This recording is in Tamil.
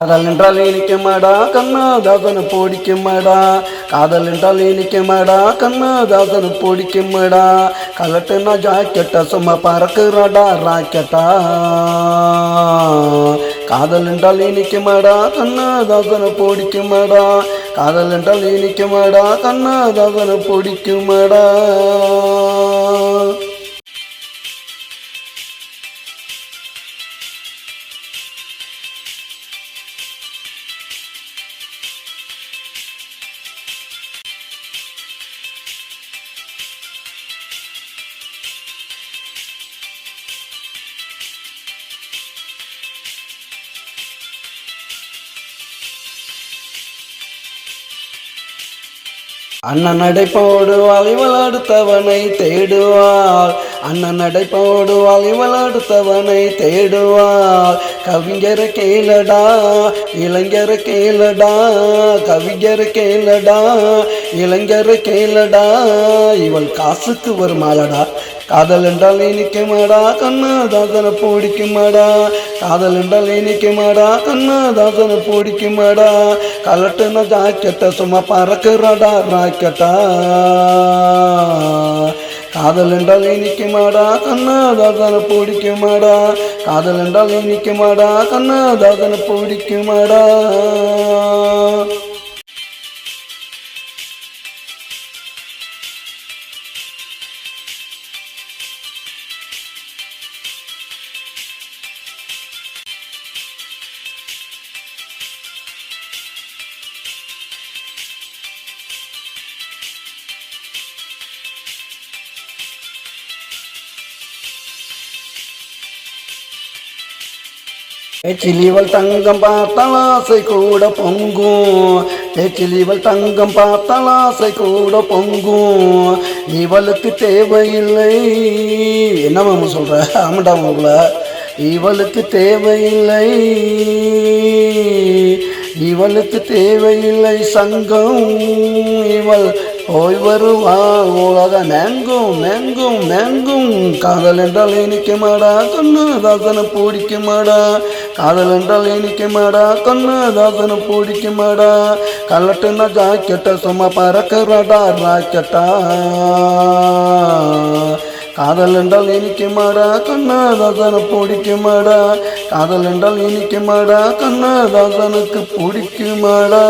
காதல் என்றால் இனிக்குமாடா கண்ணதாசனை பிடிக்குமாடா. காதல் என்றால் இனிக்குமாடா கண்ணதாசனை பிடிக்குமாடா. கலட்டுனா ஜாக்கெட்டா சும்மா பறக்குறாடா ராக்கெட்டா. காதல் என்றால் இனிக்குமாடா கண்ணதாசனை பிடிக்குமாடா. காதல் என்றால் இனிக்குமாடா கண்ணதாசனை பிடிக்குமாடா. அண்ணன் நடைபோடுவாள் இவள் அடுத்தவனை தேடுவாள். அண்ணன் நடைபோடுவாள் இவள் அடுத்தவனை தேடுவாள். கவிஞர் கேளடா இளைஞர் கேளடா. கவிஞர் கேளடா இளைஞர் கேளடா. இவள் காசுக்கு வருமாளடா. காதல் என்றால் இனிக்குமாடா கண்ணதாசனை பிடிக்குமாடா. காதல் என்றால் இனிக்குமாடா கண்ணதாசனை பிடிக்குமாடா. கலட்டுன ஜாக்கெட்டை சும்மா பறக்குறாடா ராக்கெட்டா. காதல் என்றால் இனிக்குமாடா கண்ணதாசனை பிடிக்குமாடா. காதல் என்றால் இனிக்குமாடா கண்ணதாசனை பிடிக்குமாடா. பேச்சில் இவள் தங்கம் பார்த்தால் ஆசை கூட பொங்கும். பேச்சில் இவள் தங்கம் பார்த்தால் ஆசை கூட பொங்கும். இவளுக்கு தேவையில்லை என்னமாம சொல்ற ஆமாண்டா உங்களை. இவளுக்கு தேவையில்லை இவளுக்கு தேவையில்லை சங்கம். இவள் போய் வருவாள் உலக மேங்கும் மேங்கும் மேங்கும். காதல் என்றால் இனிக்குமாடா கண்ணதாசனை பிடிக்குமாடா. காதல் என்றால் இனிக்குமாடா கண்ணதாசனை பிடிக்குமாடா. கலட்டுனா ஜாக்கெட்டை சும்மா பறக்குறாடா ராக்கெட்டா. காதல் என்றால் இனிக்குமாடா கண்ணதாசனை பிடிக்குமாடா. காதல் என்றால் இனிக்குமாடா கண்ணதாசனுக்கு பிடிக்குமாடா.